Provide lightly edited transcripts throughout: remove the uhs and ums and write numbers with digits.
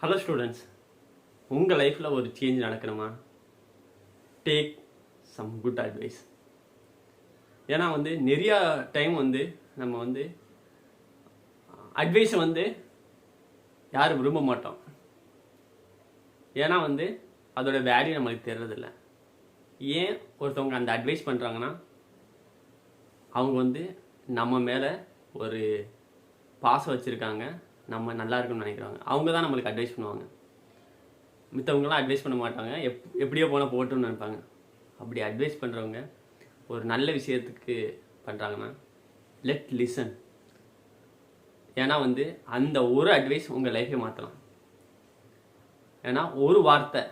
Hello students, உங்கள் லைஃப்பில் ஒரு சேஞ்ச் நடக்கணுமா? Take some good advice. ஏன்னா நிறையா டைம் நம்ம அட்வைஸை யாரும் விரும்ப மாட்டோம். ஏன்னா அதோட வேல்யூ நம்மளுக்கு தெரியறதில்ல. ஏன் ஒருத்தவங்க அந்த அட்வைஸ் பண்ணுறாங்கன்னா, அவங்க நம்ம மேலே ஒரு பாசம் வச்சுருக்காங்க, நம்ம நல்லா இருக்குன்னு நினைக்கிறாங்க. அவங்க தான் நம்மளுக்கு அட்வைஸ் பண்ணுவாங்க. மித்தவங்களாம் அட்வைஸ் பண்ண மாட்டாங்க, எப்படியோ போனால் போட்டுன்னு நினைப்பாங்க. அப்படி அட்வைஸ் பண்ணுறவங்க ஒரு நல்ல விஷயத்துக்கு பண்ணுறாங்கன்னா, லெட் லிசன். ஏன்னா அந்த ஒரு அட்வைஸ் உங்கள் லைஃபை மாற்றலாம். ஏன்னா ஒரு வார்த்தை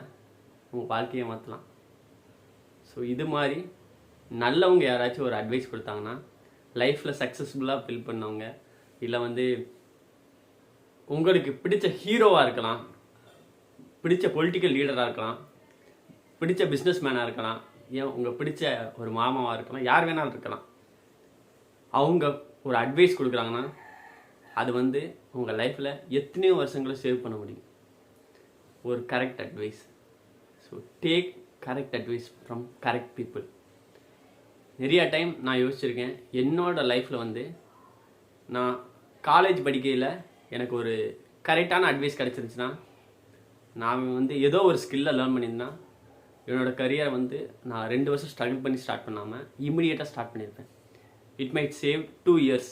உங்கள் வாழ்க்கையை மாற்றலாம். ஸோ இது மாதிரி நல்லவங்க யாராச்சும் ஒரு அட்வைஸ் கொடுத்தாங்கன்னா, லைஃப்பில் சக்ஸஸ்ஃபுல்லாக ஃபில் பண்ணவங்க, இல்லை உங்களுக்கு பிடிச்ச ஹீரோவாக இருக்கலாம், பிடிச்ச பொலிட்டிக்கல் லீடராக இருக்கலாம், பிடிச்ச பிஸ்னஸ் மேனாக இருக்கலாம், ஏன் உங்கள் பிடிச்ச ஒரு மாமாவாக இருக்கலாம், யார் வேணாலும் இருக்கலாம். அவங்க ஒரு அட்வைஸ் கொடுக்குறாங்கன்னா அது உங்கள் லைஃப்பில் எத்தனையோ வருஷங்களை சேவ் பண்ண முடியும். ஒரு correct advice. So take correct advice from correct people. நிறையா டைம் நான் யோசிச்சிருக்கேன். என்னோட லைஃப்பில் நான் காலேஜ் படிக்கையில் எனக்கு ஒரு கரெக்டான அட்வைஸ் கிடச்சிருந்துச்சுன்னா, நான் ஏதோ ஒரு ஸ்கில்லை லேர்ன் பண்ணியிருந்தேன்னா, என்னோடய கரியரை நான் 2 வருஷம் ஸ்ட்ரகிள் பண்ணி ஸ்டார்ட் பண்ணாமல் இம்மிடியேட்டாக ஸ்டார்ட் பண்ணியிருப்பேன். இட் மைட் சேவ் 2 years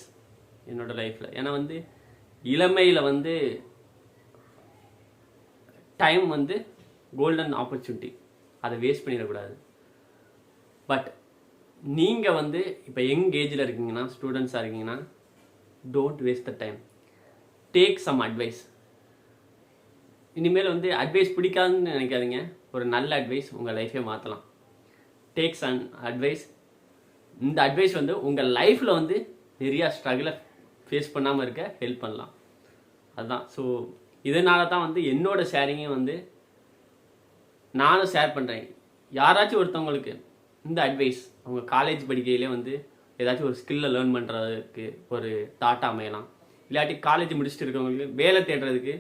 என்னோடய லைஃப்பில். ஏன்னா இளமையில் டைம் கோல்டன் ஆப்பர்ச்சுனிட்டி, அதை வேஸ்ட் பண்ணிடக்கூடாது. பட் நீங்கள் இப்போ யங் ஏஜில் இருக்கீங்கன்னா, ஸ்டூடெண்ட்ஸாக இருக்கீங்கன்னா, don't waste the time. Take some advice. இனிமேல் அட்வைஸ் பிடிக்காதுன்னு நினைக்காதீங்க. ஒரு நல்ல அட்வைஸ் உங்கள் லைஃபே மாற்றலாம். Take some advice. இந்த அட்வைஸ் உங்கள் லைஃப்பில் நிறையா ஸ்ட்ரகிளை ஃபேஸ் பண்ணாமல் இருக்க ஹெல்ப் பண்ணலாம். அதுதான். ஸோ இதனால தான் என்னோட ஷேரிங்கையும் நானும் ஷேர் பண்ணுறேன். யாராச்சும் ஒருத்தவங்களுக்கு இந்த அட்வைஸ் அவங்க காலேஜ் படிக்கையிலே ஏதாச்சும் ஒரு ஸ்கில்லை லேர்ன் பண்ணுறதுக்கு ஒரு தாட்டாக அமையலாம். இல்லாட்டி காலேஜ் முடிச்சுட்டு இருக்கவங்களுக்கு வேலை தேடுறதுக்கு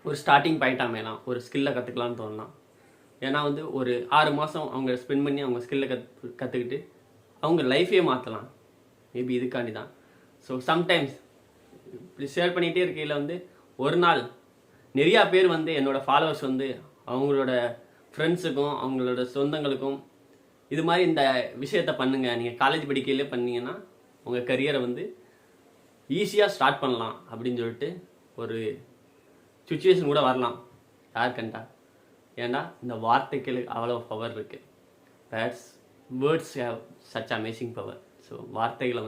ஒரு ஸ்டார்டிங் பாயிண்ட்டாக அமையலாம். ஒரு ஸ்கில்லை கற்றுக்கலான்னு தோணலாம். ஏன்னா ஒரு 6 மாதம் அவங்க ஸ்பெண்ட் பண்ணி அவங்க ஸ்கில்லை கற்றுக்கிட்டு அவங்க லைஃபே மாற்றலாம். மேபி இதுக்காண்டி தான். ஸோ சம்டைம்ஸ் இப்படி ஷேர் பண்ணிகிட்டே இருக்கையில் ஒரு நாள் நிறையா பேர் என்னோடய ஃபாலோவர்ஸ் அவங்களோட ஃப்ரெண்ட்ஸுக்கும் அவங்களோட சொந்தங்களுக்கும் இது மாதிரி இந்த விஷயத்த பண்ணுங்கள், நீங்கள் காலேஜ் படிக்கையிலே பண்ணீங்கன்னா உங்கள் கரியரை ஈஸியாக ஸ்டார்ட் பண்ணலாம் அப்படின்னு சொல்லிட்டு ஒரு சுச்சுவேஷன் கூட வரலாம். யார் கண்டா? ஏன்னா இந்த வார்த்தைகளுக்கு அவ்வளோ பவர் இருக்குது. Words have such amazing power. So வார்த்தைகளை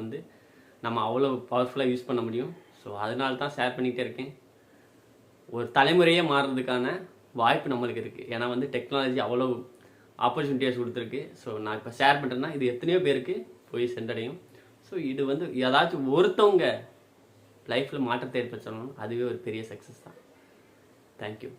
நம்ம அவ்வளோ பவர்ஃபுல்லாக யூஸ் பண்ண முடியும். ஸோ அதனால தான் ஷேர் பண்ணிகிட்டே இருக்கேன். ஒரு தலைமுறையே மாறுறதுக்கான வாய்ப்பு நம்மளுக்கு இருக்குது. ஏன்னா டெக்னாலஜி அவ்வளோ ஆப்பர்ச்சுனிட்டிஸ் கொடுத்துருக்கு. ஸோ நான் இப்போ ஷேர் பண்ணுறேன்னா இது எத்தனையோ பேருக்கு போய் சென்றடையும். ஸோ இது ஏதாச்சும் ஒருத்தவங்க லைஃப்பில் மாற்றத்தை ஏற்படுத்தணும், அதுவே ஒரு பெரிய சக்ஸஸ் தான். தேங்க்யூ.